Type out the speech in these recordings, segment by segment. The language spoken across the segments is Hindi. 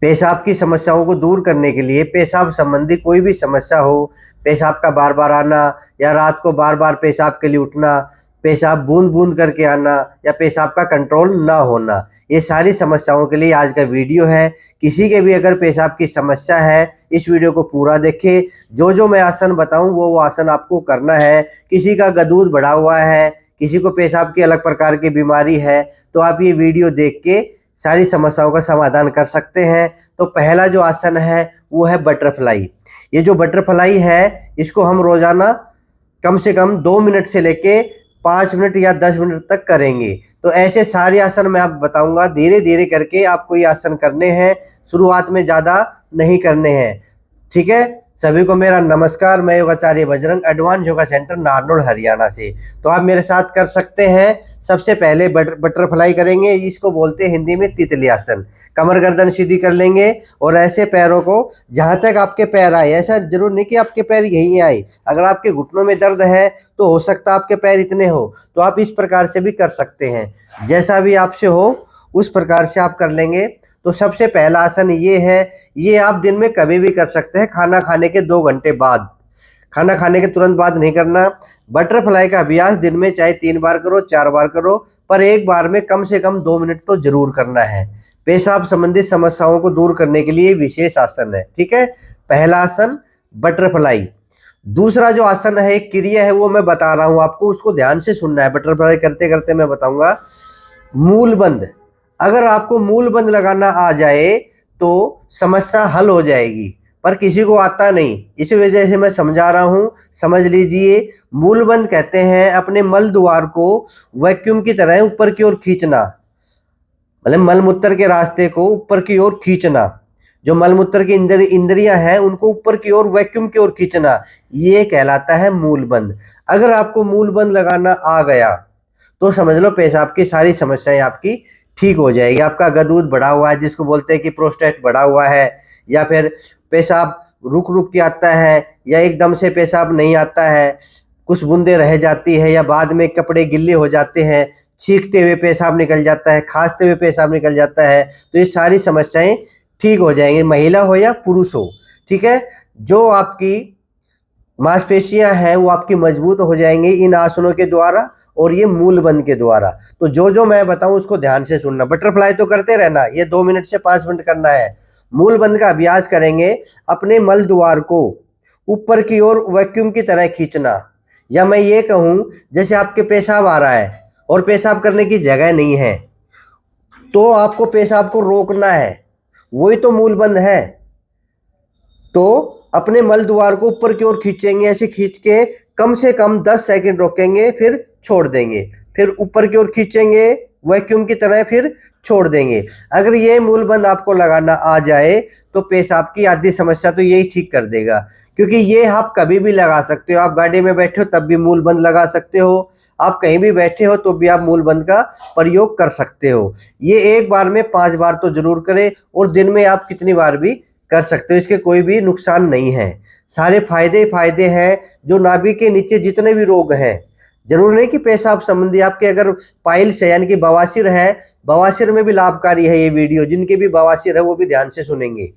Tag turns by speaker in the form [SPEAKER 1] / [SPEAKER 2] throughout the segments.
[SPEAKER 1] पेशाब की समस्याओं को दूर करने के लिए पेशाब संबंधी कोई भी समस्या हो, पेशाब का बार बार आना या रात को बार बार पेशाब के लिए उठना, पेशाब बूंद बूंद करके आना या पेशाब का कंट्रोल ना होना, ये सारी समस्याओं के लिए आज का वीडियो है। किसी के भी अगर पेशाब की समस्या है, इस वीडियो को पूरा देखें। जो जो मैं आसन बताऊं वो आसन आपको करना है। किसी का गदूद बढ़ा हुआ है, किसी को पेशाब की अलग प्रकार की बीमारी है, तो आप ये वीडियो देख के सारी समस्याओं का समाधान कर सकते हैं। तो पहला जो आसन है वो है बटरफ्लाई। ये जो बटरफ्लाई है इसको हम रोजाना कम से कम 2 मिनट से लेके 5 मिनट या 10 मिनट तक करेंगे। तो ऐसे सारे आसन मैं आपको बताऊंगा, धीरे धीरे करके आपको ये आसन करने हैं, शुरुआत में ज़्यादा नहीं करने हैं। ठीक है, सभी को मेरा नमस्कार। मैं योगाचार्य बजरंग, एडवांस योगा सेंटर नारनौल हरियाणा से। तो आप मेरे साथ कर सकते हैं। सबसे पहले बटरफ्लाई करेंगे, इसको बोलते हैं हिंदी में तितली आसन। कमर गर्दन सीधी कर लेंगे और ऐसे पैरों को जहाँ तक आपके पैर आए, ऐसा जरूर नहीं कि आपके पैर यहीं आए। अगर आपके घुटनों में दर्द है तो हो सकता है आपके पैर इतने हो, तो आप इस प्रकार से भी कर सकते हैं। जैसा भी आपसे हो उस प्रकार से आप कर लेंगे। तो सबसे पहला आसन ये है, ये आप दिन में कभी भी कर सकते हैं, खाना खाने के 2 घंटे बाद। खाना खाने के तुरंत बाद नहीं करना। बटरफ्लाई का अभ्यास दिन में चाहे 3 बार करो, 4 बार करो, पर एक बार में कम से कम 2 मिनट तो जरूर करना है। पेशाब संबंधित समस्याओं को दूर करने के लिए विशेष आसन है। ठीक है, पहला आसन बटरफ्लाई। दूसरा जो आसन है, एक क्रिया है, वो मैं बता रहा हूं आपको, उसको ध्यान से सुनना है। बटरफ्लाई करते करते मैं बताऊंगा। मूल बंद। अगर आपको मूल बंद लगाना आ जाए तो समस्या हल हो जाएगी, पर किसी को आता नहीं, इसी वजह से मैं समझा रहा हूं, समझ लीजिए। मूल बंद कहते हैं अपने मल द्वार को वैक्यूम की तरह ऊपर की ओर खींचना, मतलब मल मूत्र के रास्ते को ऊपर की ओर खींचना। जो मल मूत्र की इंद्रियां हैं उनको ऊपर की ओर वैक्यूम की ओर खींचना, ये कहलाता है मूल बंद। अगर आपको मूल बंद लगाना आ गया तो समझ लो पेशाब की सारी समस्याएं आपकी ठीक हो जाएगी। आपका गदूद बढ़ा हुआ है, जिसको बोलते हैं कि प्रोस्टेट बढ़ा हुआ है, या फिर पेशाब रुक रुक के आता है, या एकदम से पेशाब नहीं आता है, कुछ बूंदे रह जाती है, या बाद में कपड़े गिल्ले हो जाते हैं, छींकते हुए पेशाब निकल जाता है, खांसते हुए पेशाब निकल जाता है, तो ये सारी समस्याएं ठीक हो जाएंगी, महिला हो या पुरुष हो। ठीक है, जो आपकी मांसपेशियां हैं वो आपकी मजबूत हो जाएंगी इन आसनों के द्वारा और ये मूल बंद के द्वारा। तो जो जो मैं बताऊं उसको ध्यान से सुनना। बटरफ्लाई तो करते रहना, ये 2 मिनट से 5 मिनट करना है। मूल बंद का अभ्यास करेंगे, अपने मल द्वार को ऊपर की ओर वैक्यूम की तरह खींचना। या मैं ये कहूं, जैसे आपके पेशाब आ रहा है और पेशाब करने की जगह नहीं है, तो आपको पेशाब को रोकना है, वही तो मूल बंद है। तो अपने मल द्वार को ऊपर की ओर खींचेंगे, ऐसे खींच के कम से कम 10 सेकंड रोकेंगे, फिर छोड़ देंगे, फिर ऊपर की ओर खींचेंगे वैक्यूम की तरह, फिर छोड़ देंगे। अगर ये मूल बंद आपको लगाना आ जाए तो पेशाब की आधी समस्या तो यही ठीक कर देगा। क्योंकि ये आप कभी भी लगा सकते हो, आप गाड़ी में बैठे हो तब भी मूल बंद लगा सकते हो, आप कहीं भी बैठे हो तो भी आप मूल बंद का प्रयोग कर सकते हो। ये एक बार में 5 बार तो जरूर करें, और दिन में आप कितनी बार भी कर सकते हो, इसके कोई भी नुकसान नहीं है, सारे फायदे फायदे हैं। जो नाभि के नीचे जितने भी रोग हैं, जरूर नहीं कि पेशाब संबंधी, आपके अगर पाइल्स है यानी कि बवासीर है, बवासीर में भी लाभकारी है ये वीडियो। जिनके भी बवासीर है वो भी ध्यान से सुनेंगे,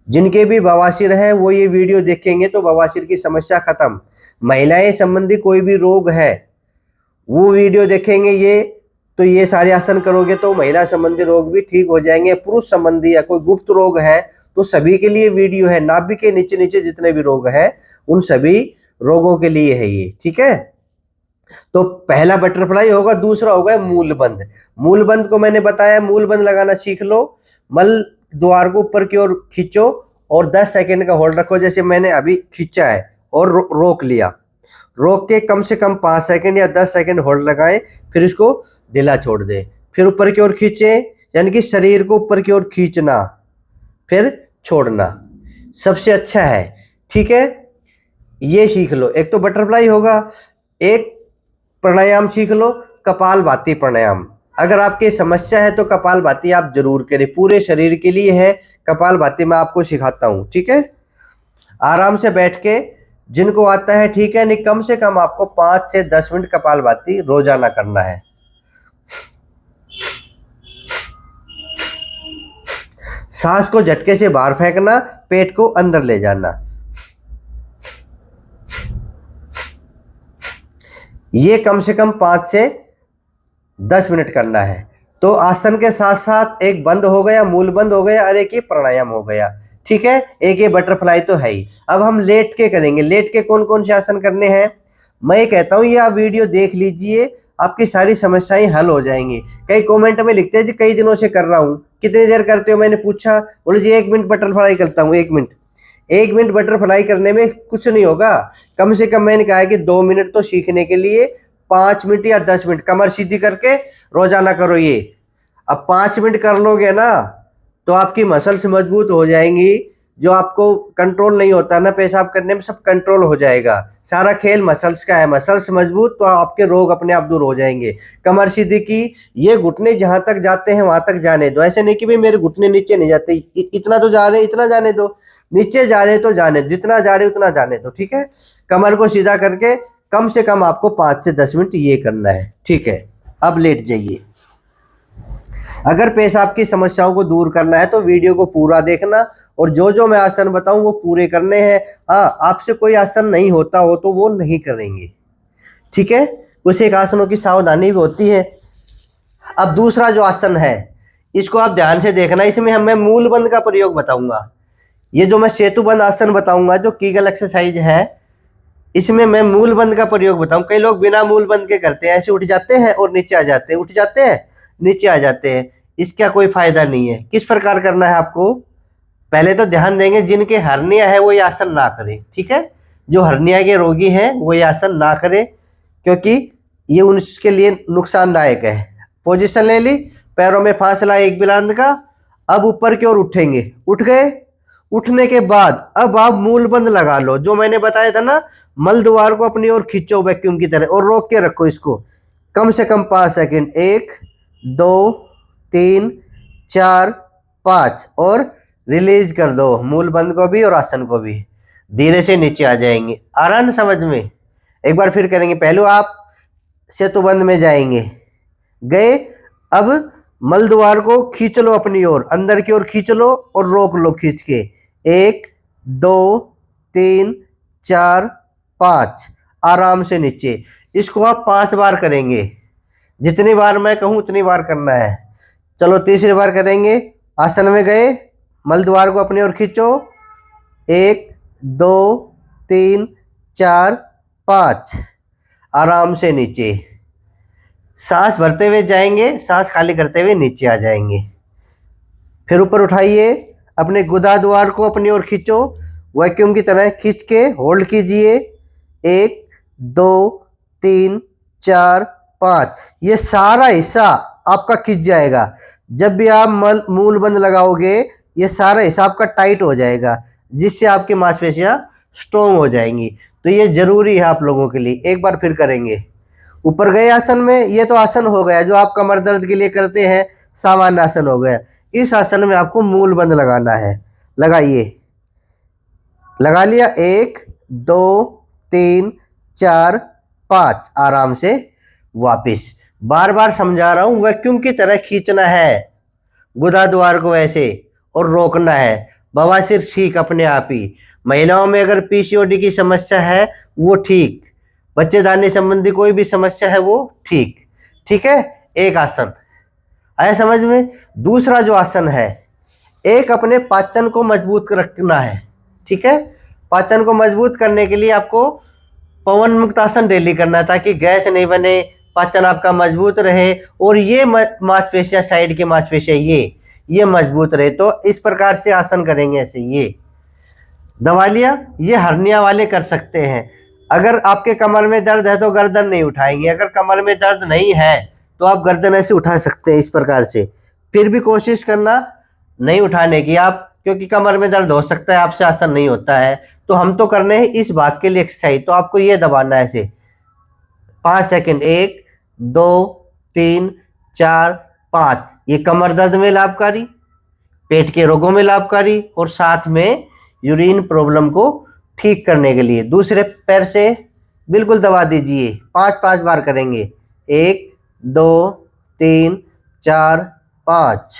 [SPEAKER 1] जिनके भी बवासीर है वो ये वीडियो देखेंगे तो बवासीर की समस्या खत्म। महिलाएं संबंधी कोई भी रोग है वो वीडियो देखेंगे, ये तो ये सारे आसन करोगे तो महिला संबंधी रोग भी ठीक हो जाएंगे। पुरुष संबंधी या कोई गुप्त रोग है तो सभी के लिए वीडियो है। नाभि के नीचे नीचे जितने भी रोग है उन सभी रोगों के लिए है ये। ठीक है, तो पहला बटरफ्लाई होगा। दूसरा होगा मूल बंद। मूल बंद को मैंने बताया, मूल बंद लगाना सीख लो। मल द्वार को ऊपर की ओर खींचो और 10 सेकंड का होल्ड रखो, जैसे मैंने अभी खींचा है और रोक लिया। रोक के कम से कम 5 सेकंड या 10 सेकंड होल्ड लगाएं, फिर इसको ढीला छोड़ दें, फिर ऊपर की ओर खींचे, यानी कि शरीर को ऊपर की ओर खींचना, फिर छोड़ना, सबसे अच्छा है। ठीक है, ये सीख लो। एक तो बटरफ्लाई होगा, एक प्राणायाम सीख लो, कपालभाति प्राणायाम। अगर आपकी समस्या है तो कपालभाति आप जरूर करें, पूरे शरीर के लिए है। कपालभाति मैं आपको सिखाता हूं। ठीक है, आराम से बैठ के, जिनको आता है ठीक है, नहीं कम से कम आपको 5 से 10 मिनट कपालभाति रोजाना करना है। सांस को झटके से बाहर फेंकना, पेट को अंदर ले जाना। ये कम से कम 5 से 10 मिनट करना है। तो आसन के साथ साथ एक बंद हो गया, मूल बंद हो गया, और एक ये प्राणायाम हो गया। ठीक है, एक ये बटरफ्लाई तो है ही। अब हम लेट के करेंगे। लेट के कौन कौन से आसन करने हैं मैं कहता हूँ, ये आप वीडियो देख लीजिए, आपकी सारी समस्याएं हल हो जाएंगी। कई कमेंट में लिखते हैं जी कई दिनों से कर रहा हूँ, कितनी देर करते हो, मैंने पूछा, बोले जी 1 मिनट बटरफ्लाई करता हूँ। 1 मिनट बटरफ्लाई करने में कुछ नहीं होगा। कम से कम मैंने कहा है कि 2 मिनट तो सीखने के लिए, 5 मिनट या 10 मिनट कमर सीधी करके रोजाना करो ये। अब 5 मिनट कर लोगे ना तो आपकी मसल्स मजबूत हो जाएंगी। जो आपको कंट्रोल नहीं होता ना पेशाब करने में, सब कंट्रोल हो जाएगा। सारा खेल मसल्स का है। मसल्स मजबूत तो आपके रोग अपने आप दूर हो जाएंगे। कमर सीधी की, ये घुटने जहां तक जाते हैं वहां तक जाने दो। ऐसे नहीं कि भाई मेरे घुटने नीचे नहीं जाते, इतना तो जा रहे, इतना जाने दो। नीचे जा रहे तो जाने, जितना जा रहे उतना जाने दो। ठीक है, कमर को सीधा करके कम से कम आपको 5 से 10 मिनट ये करना है। ठीक है, अब लेट जाइए। अगर पेशाब की समस्याओं को दूर करना है तो वीडियो को पूरा देखना, और जो जो मैं आसन बताऊं वो पूरे करने हैं। हाँ, आपसे कोई आसन नहीं होता हो तो वो नहीं करेंगे। ठीक है, कुछ एक आसनों की सावधानी भी होती है। अब दूसरा जो आसन है इसको आप ध्यान से देखना। इसमें मैं मूल बंद का प्रयोग बताऊंगा। ये जो मैं सेतु बंद आसन बताऊंगा, जो कीगल एक्सरसाइज है, इसमें मैं मूल बंद का प्रयोग बताऊं। कई लोग बिना मूल बंद के करते हैं, ऐसे उठ जाते हैं और नीचे आ जाते हैं, उठ जाते हैं नीचे आ जाते हैं। इसका कोई फायदा नहीं है। किस प्रकार करना है आपको, पहले तो ध्यान देंगे जिनके हर्निया है वो ये आसन ना करें। ठीक है, जो हर्निया के रोगी हैं वो ये आसन ना करें, क्योंकि ये उनके लिए नुकसानदायक है। पोजीशन ले ली, पैरों में फासला एक बिलांद का। अब ऊपर की ओर उठेंगे, उठ गए। उठने के बाद अब आप मूल बंद लगा लो, जो मैंने बताया था ना, मल द्वार को अपनी ओर खींचो वैक्यूम की तरह, और रोक के रखो इसको कम से कम 5 सेकंड। 1 2 3 4 5, और रिलीज कर दो मूल बंद को भी और आसन को भी। धीरे से नीचे आ जाएंगे। आ रहा ना समझ में? एक बार फिर करेंगे। पहले आप सेतु बंद में जाएंगे, गए। अब मल द्वार को खींच लो अपनी ओर, अंदर की ओर खींच लो और रोक लो खींच के। 1 2 3 4 5, आराम से नीचे। इसको आप 5 बार करेंगे। जितनी बार मैं कहूं उतनी बार करना है। चलो तीसरी बार करेंगे। आसन में गए, मल द्वार को अपनी ओर खींचो। 1 2 3 4 5, आराम से नीचे। सांस भरते हुए जाएंगे, सांस खाली करते हुए नीचे आ जाएंगे। फिर ऊपर उठाइए, अपने गुदा द्वार को अपनी ओर खींचो, वैक्यूम की तरह खींच के होल्ड कीजिए। 1 2 3 4 5, ये सारा हिस्सा आपका खींच जाएगा। जब भी आप मूल बंद लगाओगे ये सारा हिस्सा आपका टाइट हो जाएगा, जिससे आपकी मांसपेशियां स्ट्रोंग हो जाएंगी। तो ये जरूरी है आप लोगों के लिए। एक बार फिर करेंगे। ऊपर गए आसन में, ये तो आसन हो गया जो आप कमर दर्द के लिए करते हैं, सामान्य आसन हो गया। इस आसन में आपको मूल बंद लगाना है। लगाइए, लगा लिया। 1 2 3 4 5, आराम से वापिस। बार बार समझा रहा हूं, वैक्यूम की तरह खींचना है गुदा द्वार को ऐसे, और रोकना है। बवासीर ठीक अपने आप ही। महिलाओं में अगर पीसीओडी की समस्या है वो ठीक, बच्चेदानी संबंधी कोई भी समस्या है वो ठीक। ठीक है, एक आसन आया समझ में। दूसरा जो आसन है, एक अपने पाचन को मजबूत रखना है। ठीक है, पाचन को मजबूत करने के लिए आपको पवन मुक्त आसन डेली करना है, ताकि गैस नहीं बने, पाचन आपका मजबूत रहे, और ये मांसपेशियां, साइड की मांसपेशियां ये मजबूत रहे। तो इस प्रकार से आसन करेंगे ऐसे। ये दबा लिया, ये हर्निया वाले कर सकते हैं। अगर आपके कमर में दर्द है तो गर्दन नहीं उठाएंगे। अगर कमर में दर्द नहीं है तो आप गर्दन ऐसे उठा सकते हैं इस प्रकार से। फिर भी कोशिश करना नहीं उठाने की आप, क्योंकि कमर में दर्द हो सकता है, आपसे आसन नहीं होता है। तो हम तो करने हैं इस भाग के लिए एक्सरसाइज। तो आपको ये दबाना है ऐसे 5 सेकंड। 1 2 3 4 5, ये कमर दर्द में लाभकारी, पेट के रोगों में लाभकारी, और साथ में यूरिन प्रॉब्लम को ठीक करने के लिए। दूसरे पैर से बिल्कुल दबा दीजिए। 5 बार करेंगे। 1 2 3 4 5।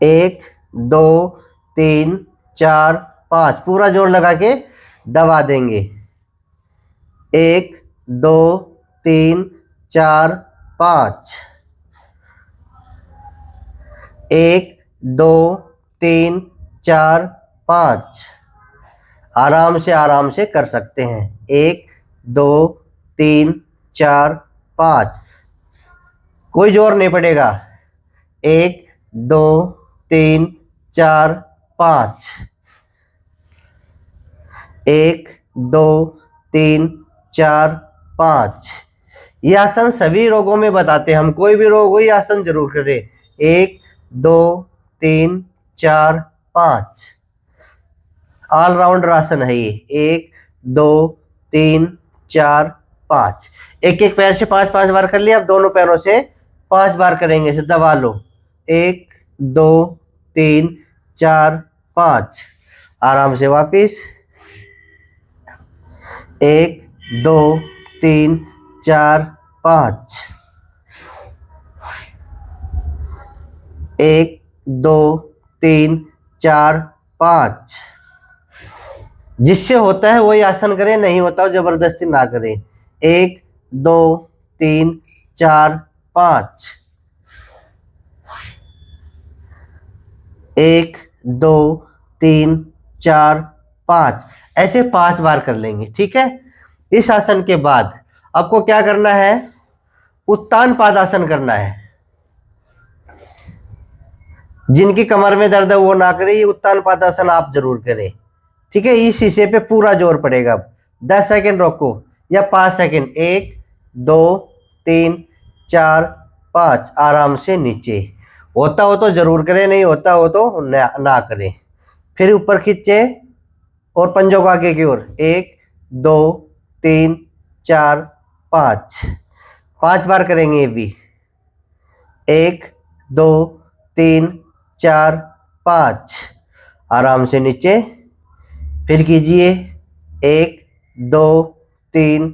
[SPEAKER 1] 1 2 3 4 5, पूरा जोर लगा के दबा देंगे। 1 2 3 4 5, 1 2 3 4 5। आराम से कर सकते हैं। 1 2 3 4 5, कोई जोर नहीं पड़ेगा। 1 2 3 4 5, 1 2 3 4 5। ये आसन सभी रोगों में बताते हैं हम, कोई भी रोग हो ये आसन जरूर करें। 1 2 3 4 5, ऑलराउंडर आसन है ये। 1 2 3 4 5, एक एक पैर से 5 5 बार कर लिया। अब दोनों पैरों से 5 बार करेंगे, इसे दबा लो। 1 2 3 4 5, आराम से वापिस। 1 2 3 4 5, 1 2 3 4 5। जिससे होता है वही आसन करें, नहीं होता हो जबरदस्ती ना करें। 1 2 3 4 5, 1 2 3 4 5, ऐसे 5 बार कर लेंगे। ठीक है। इस आसन के बाद आपको क्या करना है, उत्तान पादासन करना है। जिनकी कमर में दर्द है वो ना करें, ये उत्तान पादासन आप जरूर करें। ठीक है। इस हिस्से पे पूरा जोर पड़ेगा। 10 सेकंड रोको या 5 सेकंड। 1 2 3 4 5, आराम से नीचे। होता हो तो जरूर करें, नहीं होता हो तो ना करें। फिर ऊपर खींचे और पंजों को आगे की ओर। 1 2 3 4 5, 5 बार करेंगे ये भी। 1 2 3 4 5, आराम से नीचे। फिर कीजिए 1 2 3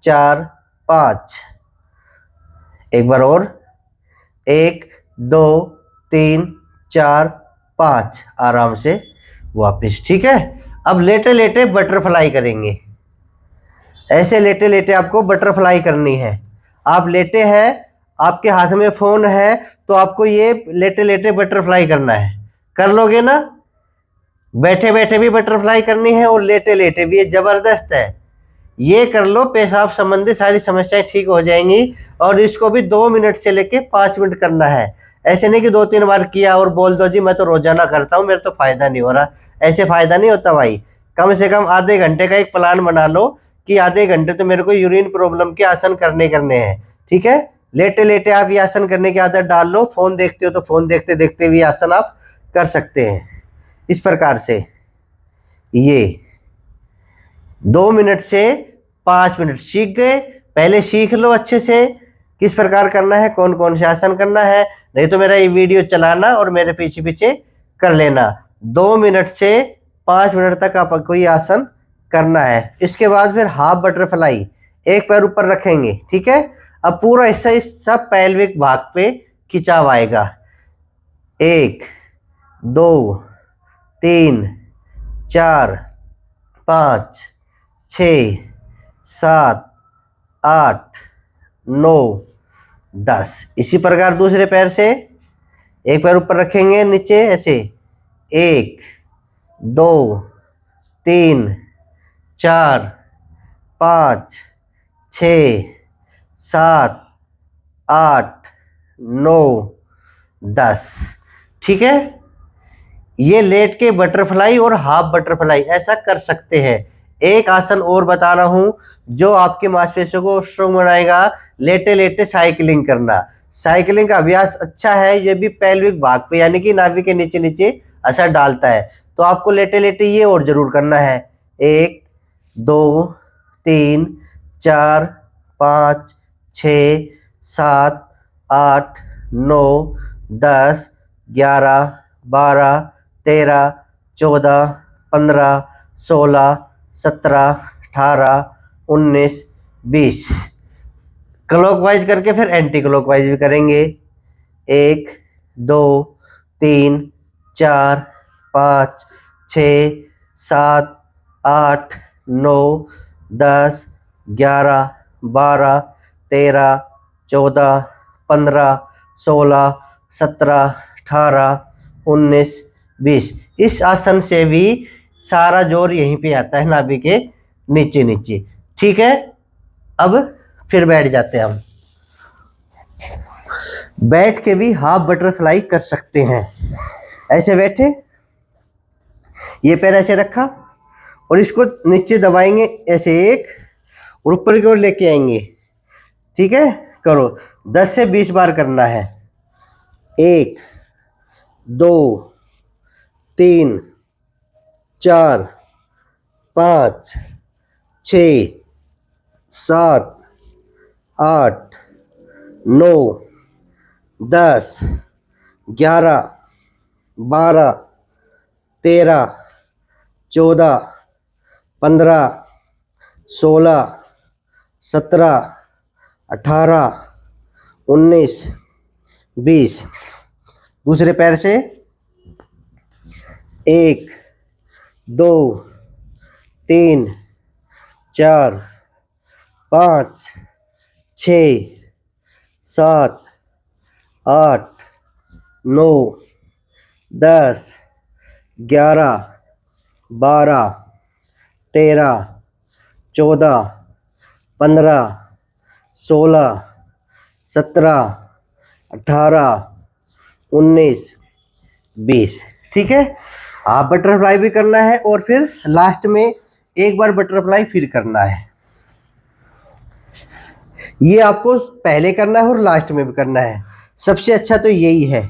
[SPEAKER 1] 4 5, एक बार और। 1 2 3 4 5, आराम से वापस। ठीक है। अब लेटे लेटे बटरफ्लाई करेंगे। ऐसे लेटे लेटे आपको बटरफ्लाई करनी है। आप लेटे हैं, आपके हाथ में फोन है, तो आपको ये लेटे लेटे बटरफ्लाई करना है। कर लोगे ना? बैठे बैठे भी बटरफ्लाई करनी है और लेटे लेटे भी। ये जबरदस्त है, ये कर लो, पेशाब संबंधी सारी समस्याएं ठीक हो जाएंगी। और इसको भी 2 मिनट से लेके 5 मिनट करना है। ऐसे नहीं कि 2 3 बार किया और बोल दो जी मैं तो रोजाना करता हूँ, मेरे तो फायदा नहीं हो रहा। ऐसे फायदा नहीं होता भाई। कम से कम आधे घंटे का एक प्लान बना लो कि आधे घंटे तो मेरे को यूरिन प्रॉब्लम के आसन करने हैं। ठीक है। लेटे लेटे आप ये आसन करने की आदत डाल लो। फोन देखते हो तो फोन देखते देखते भी आसन आप कर सकते हैं। इस प्रकार से ये 2 मिनट से 5 मिनट सीख गए। पहले सीख लो अच्छे से किस प्रकार करना है, कौन कौन से आसन करना है। नहीं तो मेरा ये वीडियो चलाना और मेरे पीछे पीछे कर लेना। 2 मिनट से 5 मिनट तक आपको ये आसन करना है। इसके बाद फिर हाफ बटरफ्लाई, एक पैर ऊपर रखेंगे। ठीक है। अब पूरा हिस्सा इस सब पैल्विक भाग पे खिंचाव आएगा। 1 2 3 4 5 6 7 8 9 10। इसी प्रकार दूसरे पैर से एक पैर ऊपर रखेंगे नीचे ऐसे। 1 2 3 4 5 6 7 8 9 10। ठीक है। ये लेट के बटरफ्लाई और हाफ बटरफ्लाई ऐसा कर सकते हैं। एक आसन और बता रहा हूं जो आपके मांसपेशियों को स्ट्रांग बनाएगा। लेटे लेटे साइकिलिंग करना। साइकिलिंग का अभ्यास अच्छा है, ये भी पैल्विक भाग पे यानी कि नाभि के नीचे नीचे असर डालता है। तो आपको लेटे लेटे ये और जरूर करना है। 1 2 3 4 5 6 7 8 9 10 11 12 13 14 15 16 17 18 19 20। क्लॉकवाइज करके फिर एंटी क्लॉकवाइज भी करेंगे। 1 2 3 4 5 6 7 8 9 10 11 12 13 14 15 16 17 18 19 20। इस आसन से भी सारा जोर यहीं पे आता है, नाभि के नीचे नीचे। ठीक है, अब फिर बैठ जाते हैं हम। बैठ के भी हाफ बटरफ्लाई कर सकते हैं। ऐसे बैठे, ये पैर ऐसे रखा और इसको नीचे दबाएंगे ऐसे एक, और ऊपर की ओर लेके आएंगे। ठीक है, करो। 10 से 20 बार करना है। 1 2 3 4 5 6 7 8 9 10 11 12 13 14 15 16 17 18 19 20। दूसरे पैर से 1 2 3 4 5 6 7 8 9 10 11 12 13 14 15 16 17 18 19 20। ठीक है, आप बटरफ्लाई भी करना है और फिर लास्ट में एक बार बटरफ्लाई फिर करना है। ये आपको पहले करना है और लास्ट में भी करना है। सबसे अच्छा तो यही है।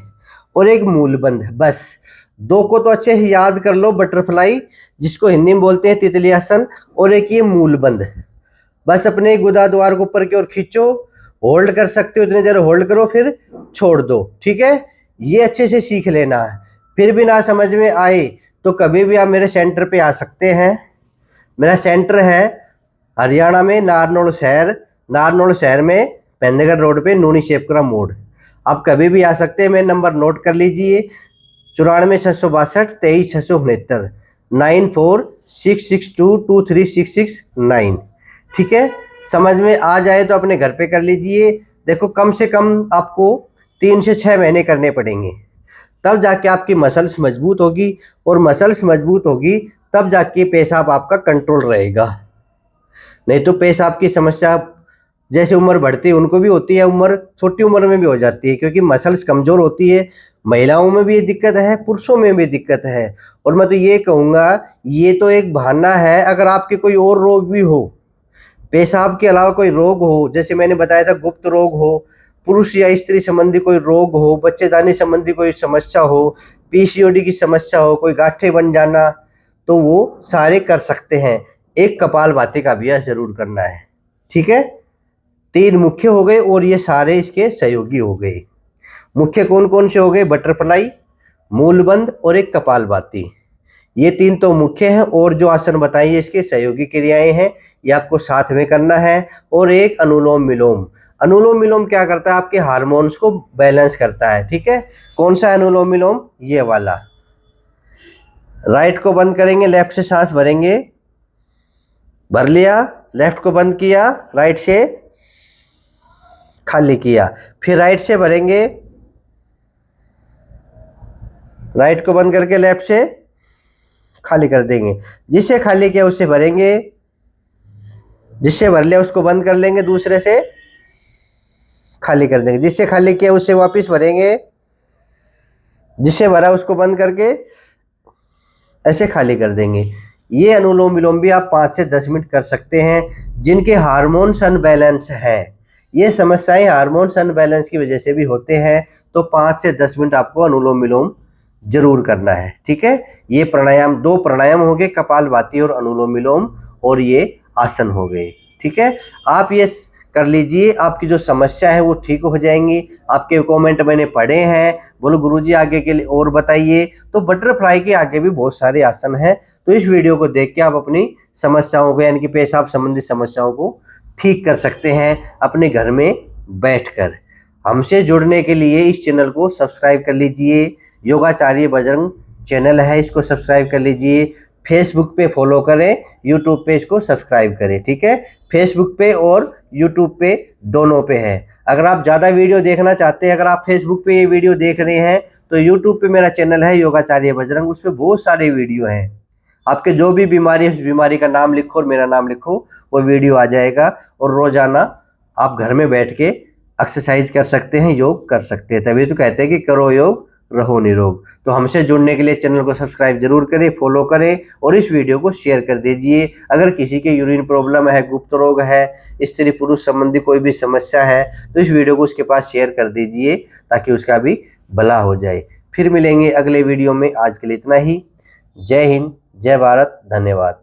[SPEAKER 1] और एक मूल बंद, बस दो को तो अच्छे से याद कर लो, बटरफ्लाई जिसको हिंदी में बोलते हैं तितली आसन, और एक ये मूल बंद। बस अपने गुदा द्वार को ऊपर की ओर खींचो, होल्ड कर सकते हो इतने देर होल्ड करो, फिर छोड़ दो। ठीक है, ये अच्छे से सीख लेना है। फिर भी ना समझ में आए तो कभी भी आप मेरे सेंटर पे आ सकते हैं। मेरा सेंटर है हरियाणा में नारनौल शहर, नारनौल शहर में पेंदगढ़ रोड पे नूनी शेपकरा मोड़। आप कभी भी आ सकते हैं। मेरा नंबर नोट कर लीजिए, 94 662 23 669 9466223669। ठीक है, समझ में आ जाए तो अपने घर पे कर लीजिए। देखो, कम से कम आपको 3 से 6 महीने करने पड़ेंगे, तब जाके आपकी मसल्स मजबूत होगी, और मसल्स मजबूत होगी तब जाके पेशाब आपका कंट्रोल रहेगा। नहीं तो पेशाब की समस्या जैसे उम्र बढ़ती है उनको भी होती है, उम्र छोटी उम्र में भी हो जाती है, क्योंकि मसल्स कमज़ोर होती है। महिलाओं में भी ये दिक्कत है, पुरुषों में भी दिक्कत है। और मैं तो ये कहूँगा, ये तो एक बहाना है। अगर आपके कोई और रोग भी हो, पेशाब के अलावा कोई रोग हो, जैसे मैंने बताया था गुप्त रोग हो, पुरुष या स्त्री संबंधी कोई रोग हो, बच्चेदानी संबंधी कोई समस्या हो, पीसीओडी की समस्या हो, कोई गांठें बन जाना, तो वो सारे कर सकते हैं। एक कपालभाति का अभ्यास जरूर करना है। ठीक है, 3 मुख्य हो गए और ये सारे इसके सहयोगी हो गए। मुख्य कौन कौन से हो गए? बटरफ्लाई, मूलबंद और एक कपालभाति। ये 3 तो मुख्य हैं, और जो आसन बताइए इसके सहयोगी क्रियाएं हैं, ये आपको साथ में करना है। और एक अनुलोम विलोम। अनुलोम विलोम क्या करता है? आपके हार्मोन्स को बैलेंस करता है। ठीक है, कौन सा अनुलोम विलोम? ये वाला। राइट को बंद करेंगे, लेफ्ट से सांस भरेंगे, भर लिया, लेफ्ट को बंद किया, राइट से खाली किया, फिर राइट से भरेंगे, राइट को बंद करके लेफ्ट से खाली कर देंगे। जिससे खाली किया उससे भरेंगे, जिससे भर लिया उसको बंद कर लेंगे, दूसरे से खाली कर देंगे। जिससे खाली किया उससे वापस भरेंगे, जिससे भरा उसको बंद करके ऐसे खाली कर देंगे। ये अनुलोम विलोम भी आप 5 से 10 मिनट कर सकते हैं। जिनके हार्मोन्स अनबैलेंस है, ये समस्याएं हार्मोन्स अनबैलेंस की वजह से भी होते हैं, तो 5 से 10 मिनट आपको अनुलोम विलोम जरूर करना है। ठीक है, ये प्राणायाम, 2 प्राणायाम हो गए, कपालभाति और अनुलोम विलोम, और ये आसन हो गए। ठीक है, आप ये कर लीजिए, आपकी जो समस्या है वो ठीक हो जाएंगी। आपके कमेंट मैंने पढ़े हैं, बोलो गुरुजी आगे के लिए और बताइए। तो बटरफ्लाई के आगे भी बहुत सारे आसन हैं, तो इस वीडियो को देख के आप अपनी समस्याओं को, यानी कि पेशाब संबंधी समस्याओं को ठीक कर सकते हैं अपने घर में बैठकर। हमसे जुड़ने के लिए इस चैनल को सब्सक्राइब कर लीजिए, योगाचार्य बजरंग चैनल है, इसको सब्सक्राइब कर लीजिए। फेसबुक पे फॉलो करें, यूट्यूब पे इसको सब्सक्राइब करें, ठीक है। फेसबुक पे और यूट्यूब पे दोनों पे है। अगर आप ज़्यादा वीडियो देखना चाहते हैं, अगर आप फेसबुक पे ये वीडियो देख रहे हैं तो यूट्यूब पे मेरा चैनल है योगाचार्य बजरंग, उस पर बहुत सारे वीडियो हैं। आपके जो भी बीमारी है उस बीमारी का नाम लिखो और मेरा नाम लिखो, वो वीडियो आ जाएगा। और रोजाना आप घर में बैठ के एक्सरसाइज कर सकते हैं, योग कर सकते हैं। तभी तो कहते हैं कि करो योग रहो निरोग। तो हमसे जुड़ने के लिए चैनल को सब्सक्राइब जरूर करें, फॉलो करें और इस वीडियो को शेयर कर दीजिए। अगर किसी के यूरिन प्रॉब्लम है, गुप्त रोग है, स्त्री पुरुष संबंधी कोई भी समस्या है तो इस वीडियो को उसके पास शेयर कर दीजिए ताकि उसका भी भला हो जाए। फिर मिलेंगे अगले वीडियो में, आज के लिए इतना ही। जय हिंद, जय भारत, धन्यवाद।